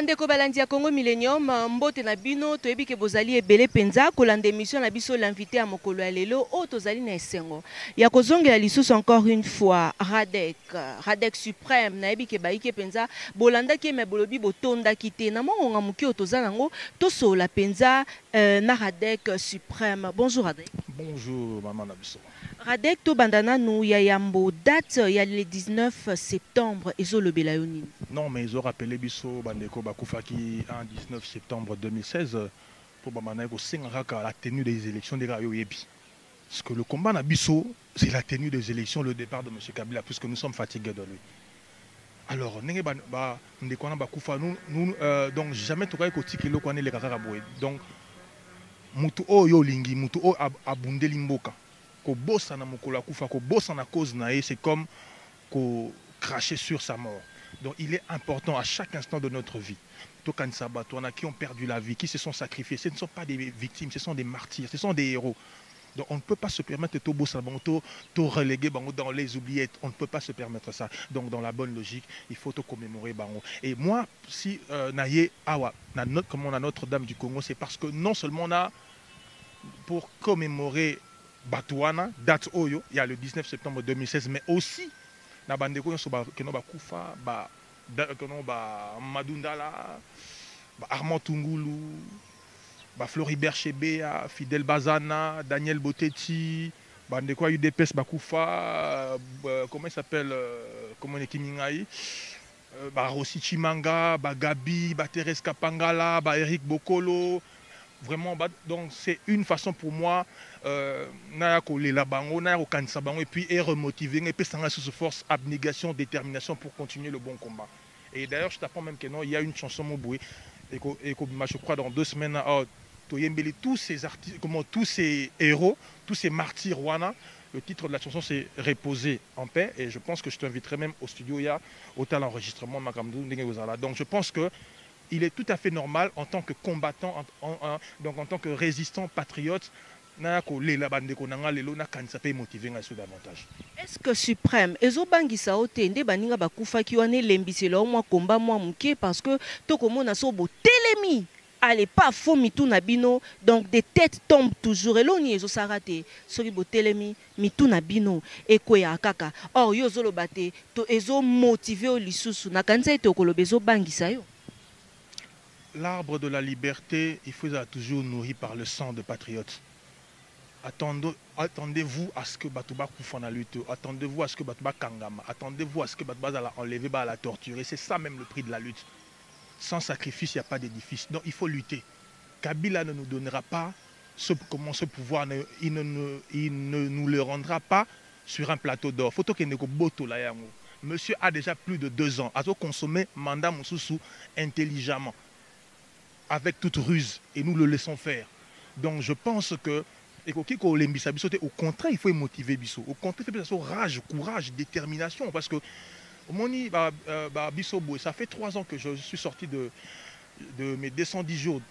Bandeko balandi ya Congo Millennium, mbote na bino, toyebi ke bozali ebele penza, kolanda émission na biso l'invité à mokolo ya lelo, o tozali na esengo. Ya kozongela lisusu encore une fois, Radek Suprême, nayebi ke baike penza, bolanda ki me bolobi botonda kite, na mongonga muki o tozanango, toso la penza na Radek Suprême. Bonjour Radek. Bonjour maman Nabiso. Radek to bandana nou ya yambo date ya le 19 septembre ezo le belayoni. Non mais ils ont rappelé Bisso Bandeko Bakoufaki en 19 septembre 2016 pour Bamanako Sengraka la tenue des élections des Rayo Yebi. Parce que le combat Nabiso, c'est la tenue des élections, le départ de M. Kabila, puisque nous sommes fatigués de lui. Alors, donc jamais tu koti kilo kwane le kakaraboé. Donc mutu o yo lingi, mutu o abunde limboka. Ko bossa na mokolo kufa, ko bossa na cause nae, c'est comme ko cracher sur sa mort. Donc il est important à chaque instant de notre vie. Tokan Sabato, on a qui ont perdu la vie, qui se sont sacrifiés. Ce ne sont pas des victimes, ce sont des martyrs, ce sont des héros. Donc on ne peut pas se permettre de te reléguer dans les oubliettes. On ne peut pas se permettre ça. Donc dans la bonne logique, il faut te commémorer. Et moi, si naye awa, comme on a Notre-Dame du Congo, c'est parce que non seulement on a pour commémorer Batouana, date Oyo, il y a le 19 septembre 2016, mais aussi na bandeko yon soba keno ba kufa ba keno ba Madundala, ba Armand Tungulu, ba Floribert Chebea, Fidel Bazana, Daniel Botetti, bandeko UDPS ba kufa, comment il s'appelle, comment est Kimingai, ba Rossi Chimanga, ba Gabi, ba Thérèse Kapangala, ba Eric Bokolo. Vraiment, donc c'est une façon pour moi et puis remotiver et puis ça sous force, abnégation, détermination pour continuer le bon combat. Et d'ailleurs je t'apprends même que non, il y a une chanson Moboué et je crois dans 2 semaines tous ces artistes, comment tous ces héros, tous ces martyrs Rwanda. Le titre de la chanson c'est Reposer en paix et je pense que je t'inviterai même au studio, il y a au tel enregistrement Makamdou. Donc je pense que il est tout à fait normal en tant que combattant, donc en tant que résistant patriote, est-ce que Suprême, ezobangisa otende baninga bakufaki wane lembisela mwa komba mwa muke parce que tokomona so bo telemi allez pas faux mitou na bino donc des têtes tombent toujours eloni ezosarate soki bo telemi mitou na bino ekoya kaka or yo zoloba te to ezo motiver o lisusu na kanisa ete okoloba ezobangisa yo. L'arbre de la liberté, il faut être toujours nourri par le sang de patriotes. Attendez-vous à ce que Batouba Koufan a lutté. Attendez-vous à ce que Batouba Kangama. Attendez-vous à ce que Batouba la enlever, la torturer. C'est ça même le prix de la lutte. Sans sacrifice, il n'y a pas d'édifice. Donc il faut lutter. Kabila ne nous donnera pas ce pouvoir. Il ne nous le rendra pas sur un plateau d'or. Faut que nous boto la yango. Monsieur a déjà plus de 2 ans. A consommé mandat Moussoussou intelligemment, avec toute ruse, et nous le laissons faire. Donc je pense que au contraire, il faut motiver Bisso. Au contraire, il faut rage, courage, détermination. Parce que ça fait 3 ans que je suis sorti de mes 210 jours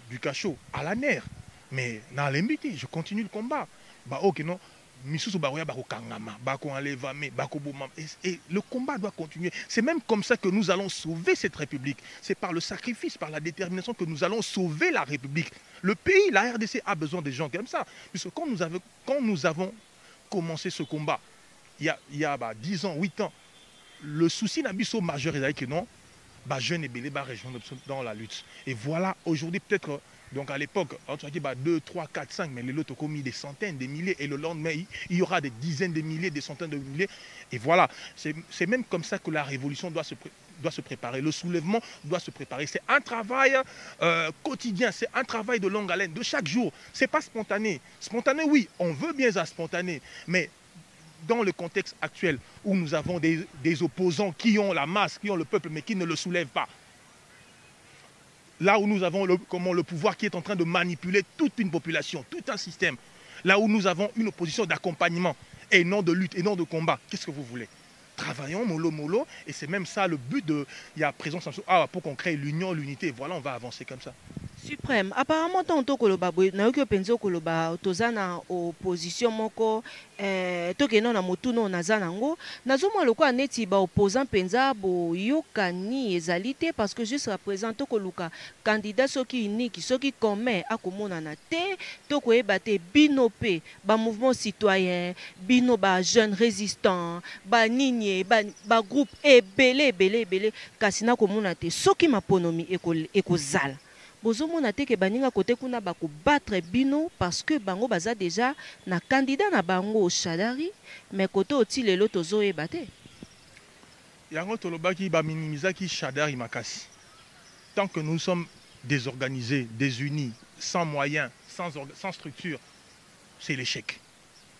du cachot à la nerf. Mais dans l'embité, je continue le combat. Non. Et le combat doit continuer. C'est même comme ça que nous allons sauver cette République. C'est par le sacrifice, par la détermination que nous allons sauver la République. Le pays, la RDC a besoin des gens comme ça. Puisque quand nous avons commencé ce combat, il y a 10 ans, 8 ans, le souci n'abisso majeur est que non, jeunes et belé région dans la lutte. Et voilà, aujourd'hui peut-être. Donc à l'époque, on se dit 2, 3, 4, 5, mais les lots ont commis des centaines, des milliers, et le lendemain, il y aura des dizaines de milliers, des centaines de milliers. Et voilà, c'est même comme ça que la révolution doit se préparer. Le soulèvement doit se préparer. C'est un travail quotidien, c'est un travail de longue haleine, de chaque jour. Ce n'est pas spontané. Spontané, oui, on veut bien ça spontané, mais dans le contexte actuel où nous avons des opposants qui ont la masse, qui ont le peuple, mais qui ne le soulèvent pas, là où nous avons le pouvoir qui est en train de manipuler toute une population, tout un système, là où nous avons une opposition d'accompagnement et non de lutte et non de combat, qu'est-ce que vous voulez? Travaillons mollo, et c'est même ça le but de... Il y a présence pour qu'on crée l'union, l'unité, voilà, on va avancer comme ça. Suprême, apparemment, tantôt koloba boy, na yoki penzo koloba toza na opposition moko, toke non na motu non naza nango, nazomwa lokwa neti ba opposant penza bo yokani ezali te parce que juste représente koluka candidat soki unique, soki commun akomona na te, toko eba te bino pe, ba mouvement citoyen, bino ba jeune résistant, ba nini, ba groupe ebele, kasi na komona te soki maponomi ekozala. Bozomona te ke baninga kote kuna battre bino parce que bango baza déjà na candidat na bango Shadari, mais kote oti lelo tozoyeba te. Yango tolobaki ba minimizaki Shadari makasi. Tant que nous sommes désorganisés, désunis, sans moyens, sans structure, c'est l'échec.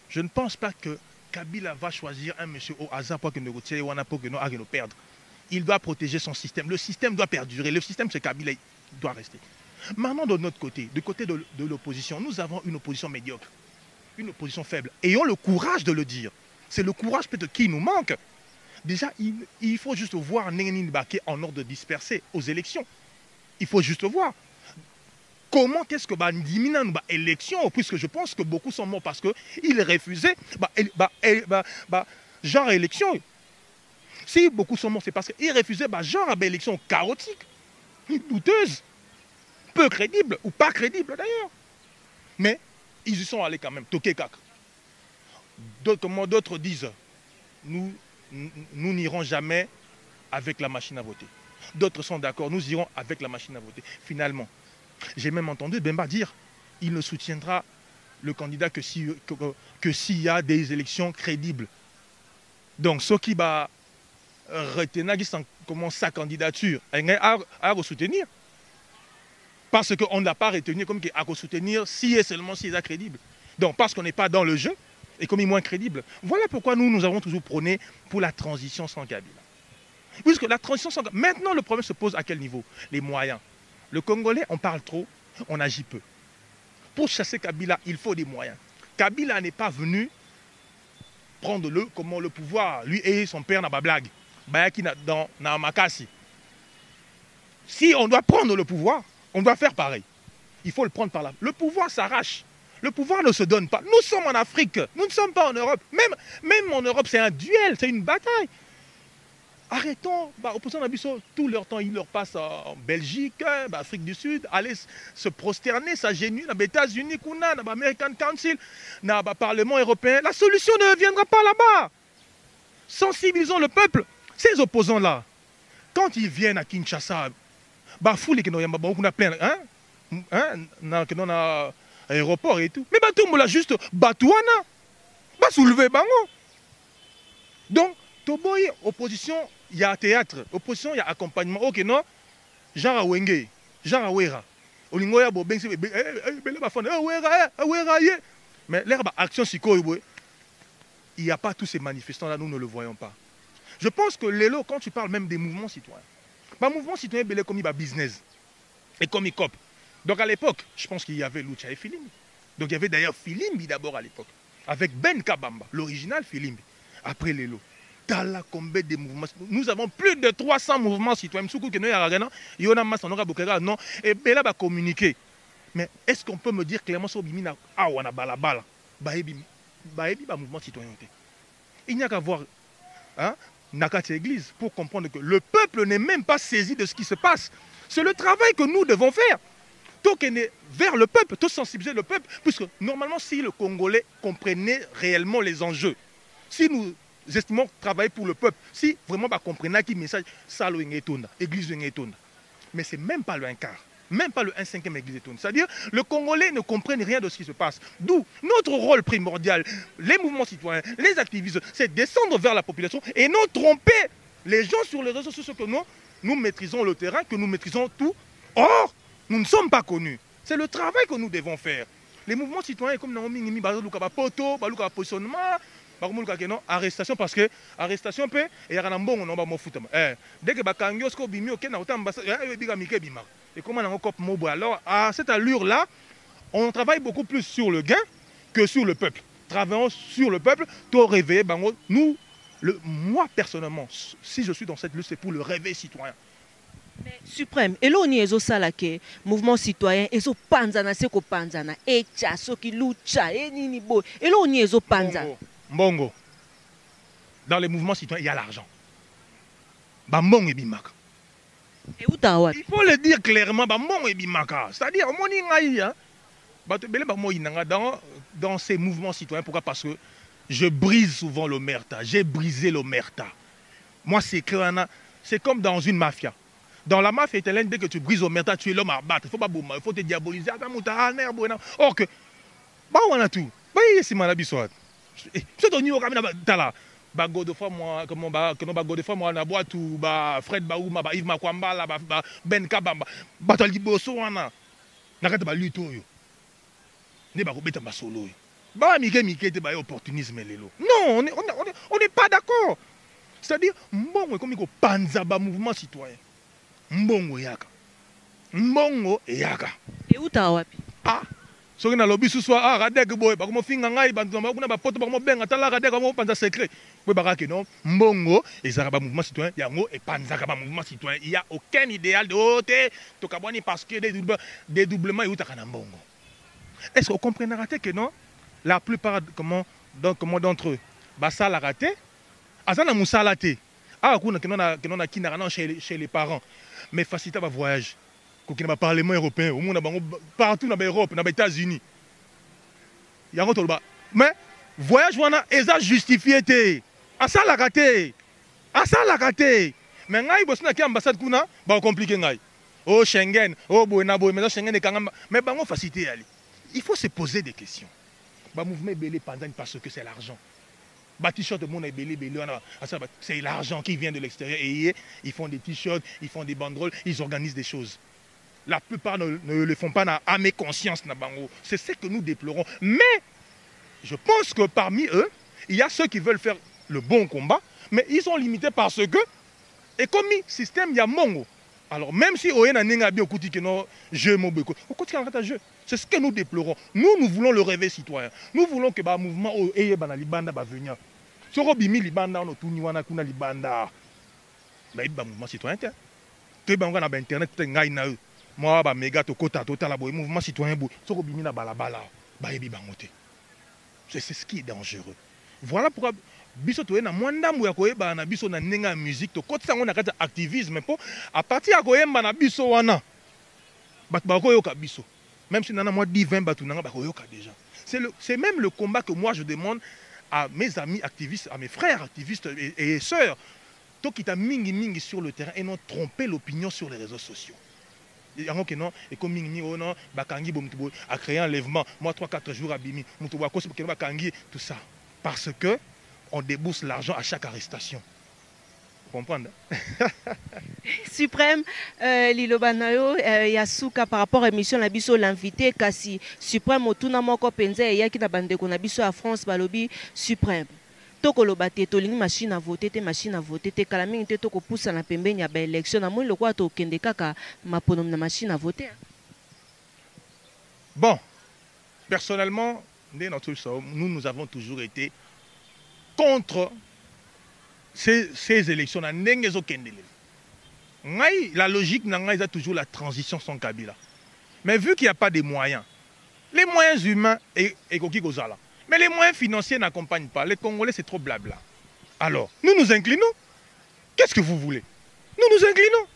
Je ne pense pas que Kabila va choisir un monsieur au hasard pour que nous ne perdre. Il doit protéger son système. Le système doit perdurer. Le système, c'est Kabila. Doit rester. Maintenant, de notre côté, du côté de l'opposition, nous avons une opposition médiocre, une opposition faible. Ayons le courage de le dire. C'est le courage peut-être qui nous manque. Déjà, il faut juste voir Neneni Nibake en ordre dispersé aux élections. Il faut juste voir. Comment est-ce que Ndimina nous élection, puisque je pense que beaucoup sont morts parce qu'ils refusaient genre élection. Si beaucoup sont morts, c'est parce qu'ils refusaient genre élection chaotique, douteuse, peu crédible, ou pas crédible d'ailleurs. Mais ils y sont allés quand même, toqué cac. D'autres disent, nous n'irons jamais avec la machine à voter. D'autres sont d'accord, nous irons avec la machine à voter. Finalement, j'ai même entendu Bemba dire, il ne soutiendra le candidat que s'il y a des élections crédibles. Donc, ce qui va retenir comment sa candidature, à soutenir. Parce qu'on ne l'a pas retenu comme à soutenir si et seulement si il est crédible. Donc parce qu'on n'est pas dans le jeu et comme il est moins crédible. Voilà pourquoi nous avons toujours prôné pour la transition sans Kabila. Puisque la transition sans Kabila, maintenant le problème se pose à quel niveau? Les moyens. Le Congolais, on parle trop, on agit peu. Pour chasser Kabila, il faut des moyens. Kabila n'est pas venu prendre le pouvoir, lui et son père n'a pas blague. Bayaki dans Makasi. Si on doit prendre le pouvoir, on doit faire pareil. Il faut le prendre par là. Le pouvoir s'arrache. Le pouvoir ne se donne pas. Nous sommes en Afrique. Nous ne sommes pas en Europe. Même en Europe, c'est un duel, c'est une bataille. Arrêtons. Opposants d'Abisso, tout leur temps, ils leur passent en Belgique, Afrique du Sud, aller se prosterner, s'agenouiller dans les États-Unis, dans l'American Council, dans le Parlement européen. La solution ne viendra pas là-bas. Sensibilisons le peuple. Ces opposants-là, quand ils viennent à Kinshasa, foule qui nous plein, dans l'aéroport et tout. Mais tout le monde juste batouana, soulever bango. Donc, toboy opposition, il y a théâtre, opposition, il y a accompagnement. Ok non, genre à Wenge, genre à Wera. Olingoya bo bensi mais l'air action siko il n'y a pas tous ces manifestants là, nous ne le voyons pas. Je pense que Lélo, quand tu parles même des mouvements citoyens, mouvement citoyen belé comme il va business et comme il cop. Donc à l'époque, je pense qu'il y avait Lucha et Filimbi. Donc il y avait d'ailleurs Filimbi d'abord à l'époque, avec Ben Kabamba, l'original Filimbi. Après Lélo, Tala combien de mouvements. Nous avons plus de 300 mouvements citoyens. Non, et Bela va communiquer. Mais est-ce qu'on peut me dire clairement sur Bimina Awana Balabala Baebi mouvement citoyen. Il n'y a qu'à voir. Nakati Église pour comprendre que le peuple n'est même pas saisi de ce qui se passe. C'est le travail que nous devons faire. Tout est vers le peuple, tout sensibiliser le peuple, puisque normalement si le Congolais comprenait réellement les enjeux, si nous estimons travailler pour le peuple, si vraiment comprenait qui message ça l'église mais c'est même pas le 1/4. Même pas le 1/5 église. C'est-à-dire, le Congolais ne comprenne rien de ce qui se passe. D'où notre rôle primordial, les mouvements citoyens, les activistes, c'est descendre vers la population et non tromper les gens sur les réseaux sociaux que nous maîtrisons le terrain, que nous maîtrisons tout. Or, nous ne sommes pas connus. C'est le travail que nous devons faire. Les mouvements citoyens, comme Naomi Nimi, Poto, positionnement, arrestation parce que arrestation peut et dès que Bakangiosko bimi ok na et comment on cop mobo alors à cette allure là on travaille beaucoup plus sur le gain que sur le peuple. Travaillons sur le peuple pour réveiller moi personnellement si je suis dans cette lutte c'est pour le réveil citoyen. Suprême, et là on est au mouvement citoyen, et au panzana, c'est qu'au panzana, et tcha, so qui lucha, et nini bo, et là on est au panza. Mbongo. Dans les mouvements citoyens, il y a l'argent. Bambong et bimaka. Et où t'as? Il faut le dire clairement, bambong et bimaka. C'est-à-dire, dans ces mouvements citoyens, pourquoi? Parce que je brise souvent l'omerta. J'ai brisé l'omerta. Moi, c'est clair, c'est comme dans une mafia. Dans la mafia italienne, dès que tu brises l'omerta, tu es l'homme à battre. Il faut pas boumer, il faut te diaboliser. Or que, on a tout. C'est malabisoat. C'est au niveau de ba Godefroy moi comment ba Godefroy moi na boîte ou ba Fred Baouma ba Yves Makwamba ba Ben Kabamba ba to liboso wana na kata ba luto yo ne ba ko beta ba solo yo ba mike te ba opportunisme lelo. Non, on n'est pas d'accord. C'est-à-dire mbongo comme ko panza ba mouvement citoyen. Mbongo yaka. Mbongo yaka. Et où t'as wapi? Ah, soki na lobby ce soir radek boy ba ko finga ngai ba kuna ba poto ba ko benga tala radek ko panza secret. Oui, barake non, mbongo et ça ba mouvement citoyen yango et panzaka ba mouvement citoyen. Il y a aucun idéal de haute to kabani parce que des doublements et utakana mbongo. Est-ce qu'on comprend raté que non? La plupart comment d'entre eux ba ça la raté. Azana musalate. Ah kuna que non na kinara chez les parents. Mais faciliter ba voyage. Ko kina ba parlement européen, au monde partout dans l'Europe, dans les États-Unis. Yango to ba. Mais voyage wana eza justifié té. Asa la raté. Asa la raté. Mais ngai bosuna ki ambassade kuna ba compliqué ngai. Oh Schengen, oh boena boy, mais Schengen est quand même mais bango facilité ali. Il faut se poser des questions. Ba mouvement belé pendant parce que c'est l'argent. Ba t-shirt monde est belé c'est l'argent qui vient de l'extérieur et ils font des t-shirts, ils font des banderoles, ils organisent des choses. La plupart ne le font pas à mes consciences na bango. C'est ce que nous déplorons. Mais je pense que parmi eux, il y a ceux qui veulent faire le bon combat, mais ils sont limités parce que, et comme le système, il y a mongo. Alors même si on a bien que non, jeu jeu. C'est ce que nous déplorons. Nous voulons le réveil citoyen. Nous voulons que le mouvement ait libanda va venir. Si on bimi libanda, on tourne wana kuna libanda. Mais le mouvement citoyen, tu es dans internet, tu es na eux. Moi, ba méga to kota total le mouvement citoyen bo. Si on bimi na balabala, ba yebi bangote. C'est ce qui est dangereux. Voilà pourquoi biso to na mwandambu ya koyeba na biso na nenga musique to kotisa ngo na kata activisme po à partir ya koyemba na biso wana bat ba koyoka biso même si nana moi 10 20 batu nanga ba koyoka déjà. C'est même le combat que moi je demande à mes amis activistes, à mes frères activistes et sœurs to kita mingi sur le terrain et non tromper l'opinion sur les réseaux sociaux. Et non, et comme mingi oh non, bakangi bomtubo a créé un enlèvement, moi 3-4 jours à Bimi, mutubo kosi bakangi tout ça parce que on débourse l'argent à chaque arrestation. Vous comprenez? Suprême, Lilobanayo, Yasuka par rapport à l'émission la biso l'invité, Kasi Suprême, Otuna Moko Penze, et Yaki na bande qu'on a biso à France, Balobi, Suprême. Toko lobate, tolingi machine à voter, te kalaming te toko poussa na pembeni ya ba élection, na moi le quoi to kende kaka maponom na machine à voter. Bon, personnellement, nous avons toujours été contre ces élections. La logique n'a toujours la transition sans Kabila. Mais vu qu'il n'y a pas de moyens, les moyens humains et Gozala, mais les moyens financiers n'accompagnent pas. Les Congolais, c'est trop blabla. Alors, nous nous inclinons. Qu'est-ce que vous voulez? Nous nous inclinons.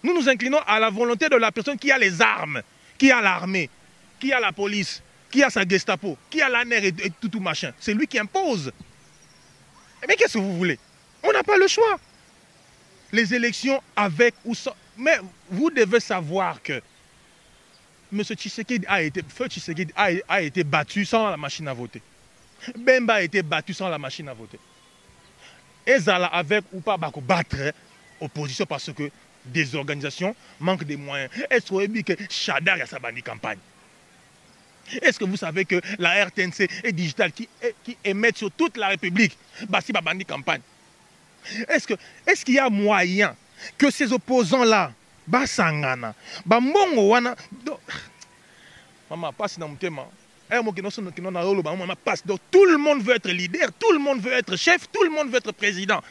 Nous nous inclinons à la volonté de la personne qui a les armes, qui a l'armée, qui a la police, qui a sa Gestapo, qui a la NER et tout machin. C'est lui qui impose. Mais qu'est-ce que vous voulez? On n'a pas le choix. Les élections avec ou sans... Mais vous devez savoir que M. Tshisekedi a été battu sans la machine à voter. Bemba a été battu sans la machine à voter. Et Zala avec ou pas battre opposition parce que des organisations manquent de moyens. Est-ce que Chadar a sa bande campagne? Est-ce que vous savez que la RTNC est digitale qui émet sur toute la République? Basi Babandi campagne. Est-ce qu'il y a moyen que ces opposants-là, Basangana, Bamongo wana, maman passe dans mon thème. Donc tout le monde veut être leader, tout le monde veut être chef, tout le monde veut être président.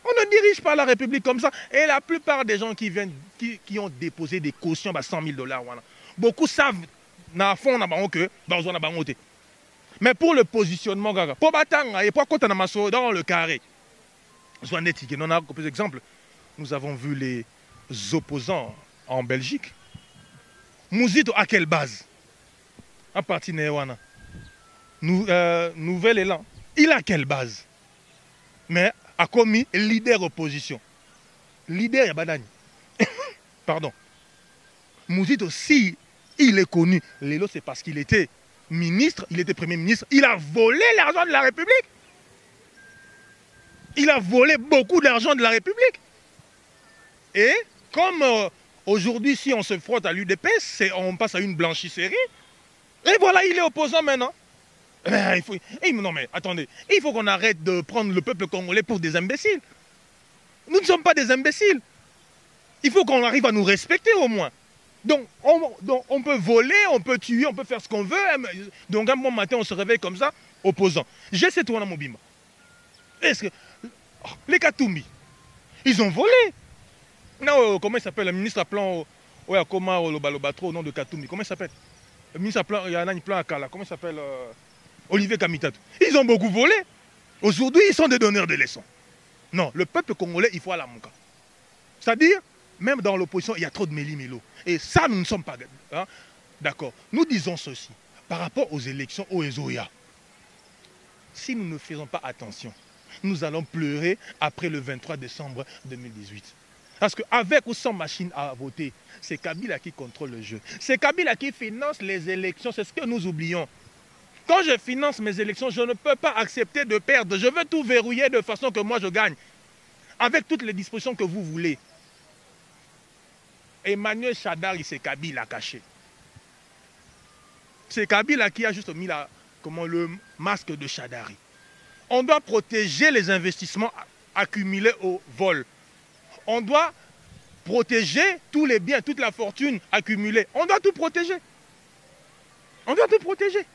On ne dirige pas la République comme ça. Et la plupart des gens qui viennent, qui ont déposé des cautions à $100 000, voilà. Beaucoup savent na fond na bango que besoin na bango. Mais pour le positionnement, pour batanga et pour côté na maso dans le carré. On a par exemple, nous avons vu les opposants en Belgique. Mouzito à quelle base? À partir de Néwana. Nouvel élan. Il a quelle base? Mais a commis leader opposition. Leader Yabadani. Pardon. Mouzito, si il est connu, Lelo, c'est parce qu'il était ministre, il était premier ministre, il a volé l'argent de la République. Il a volé beaucoup d'argent de la République. Et comme aujourd'hui, si on se frotte à l'UDPS, on passe à une blanchisserie. Et voilà, il est opposant maintenant. Non mais attendez, il faut qu'on arrête de prendre le peuple congolais pour des imbéciles. Nous ne sommes pas des imbéciles. Il faut qu'on arrive à nous respecter au moins. Donc on peut voler, on peut tuer, on peut faire ce qu'on veut. Donc un bon matin, on se réveille comme ça, opposant. J'ai cette tournée à Mobimba. Est-ce que les Katumbi, ils ont volé? Non, comment il s'appelle? Le ministre à plan au nom de Katumbi. Comment il s'appelle? Le ministre à plan, il y a un plan à Kala. Comment il s'appelle? Olivier Kamitatou. Ils ont beaucoup volé. Aujourd'hui, ils sont des donneurs de leçons. Non, le peuple congolais, il faut à la mouka. C'est-à-dire, même dans l'opposition, il y a trop de méli-mélo. Et ça, nous ne sommes pas... Hein, d'accord. Nous disons ceci. Par rapport aux élections au Ezoya, si nous ne faisons pas attention, nous allons pleurer après le 23 décembre 2018. Parce qu'avec ou sans machine à voter, c'est Kabila qui contrôle le jeu. C'est Kabila qui finance les élections. C'est ce que nous oublions. Quand je finance mes élections, je ne peux pas accepter de perdre. Je veux tout verrouiller de façon que moi je gagne. Avec toutes les dispositions que vous voulez. Emmanuel Chadar, c'est Kabila caché. C'est Kabila qui a juste mis le masque de Chadari. On doit protéger les investissements accumulés au vol. On doit protéger tous les biens, toute la fortune accumulée. On doit tout protéger. On doit tout protéger.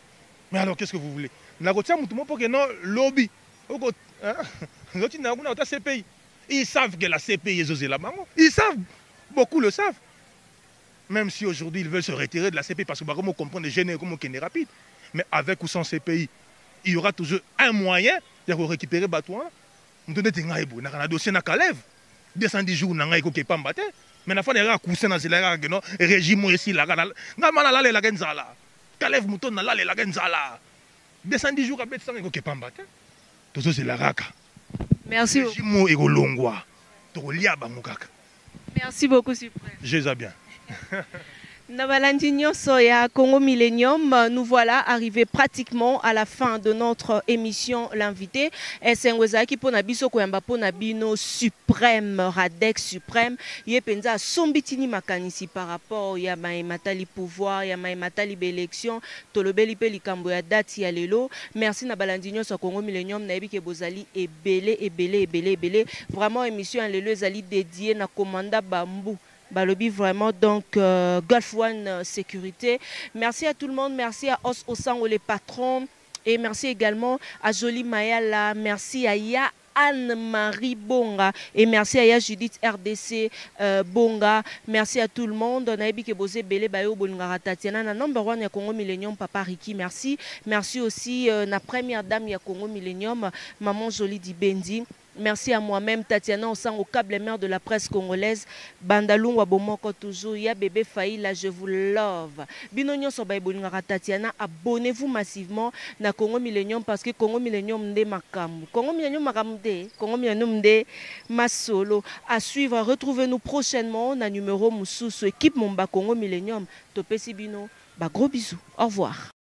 Mais alors, qu'est-ce que vous voulez? Lobby. Ils savent que la CPI est là-bas. Ils savent. Beaucoup le savent. Même si aujourd'hui, ils veulent se retirer de la CPI parce que comment comprendre les gènes comme on est rapide. Mais avec ou sans CPI, il y aura toujours un moyen de récupérer Batouan. On donne des un dossier na Kalev. 210 jours, on a été pas battu. Mais la fois, il y a un régime ici. Kalev Mouton na la genzala. 210 jours avec ça, il pas battu. Tout ça, c'est la raka. Merci. Merci beaucoup, Suprême. Je les ai bien. Nabalandi nyonso ya Congo Millennium, nous voilà arrivés pratiquement à la fin de notre émission L'invité. Esengwezaki pona biso koyamba pona bino Suprême, Radek Suprême. Ye penza sombitini makanisi par rapport ya matali pouvoir, ya matali élection, tolobeli pe likambo ya date ya lelo. Merci Nabalandi nyonso Congo Millennium na ebike bozali ebele. Vraiment émission ya lelo ezali dédiée na commanda Bambou. Balobi vraiment donc Gulf One Sécurité. Merci à tout le monde, merci à Os Osango les patrons et merci également à Jolie Mayala, merci à Ya Anne-Marie Bonga et merci à Ya Judith RDC Bonga. Merci à tout le monde. On a eu que Bosé Belé Bayo Bolingara Tatiana na number one ya Congo Millennium Papa Riki. Merci. Merci aussi na première dame ya Congo Millennium Maman Jolie Dibendi. Merci à moi-même, Tatiana, au sein au câble mère de la presse congolaise. Bandalou Wabomoko toujours. Ya bébé Faïla, je vous love. Binonyon Sobaïbolingara Tatiana, abonnez-vous massivement na Congo Millennium parce que Congo Millennium nde makamu. Congo Millennium makamde. Congo Millennium nde masolo. À suivre, retrouvez-nous prochainement na numéro Moussous, équipe Momba Congo Millennium. Topé Sibino. Bah, gros bisous. Au revoir.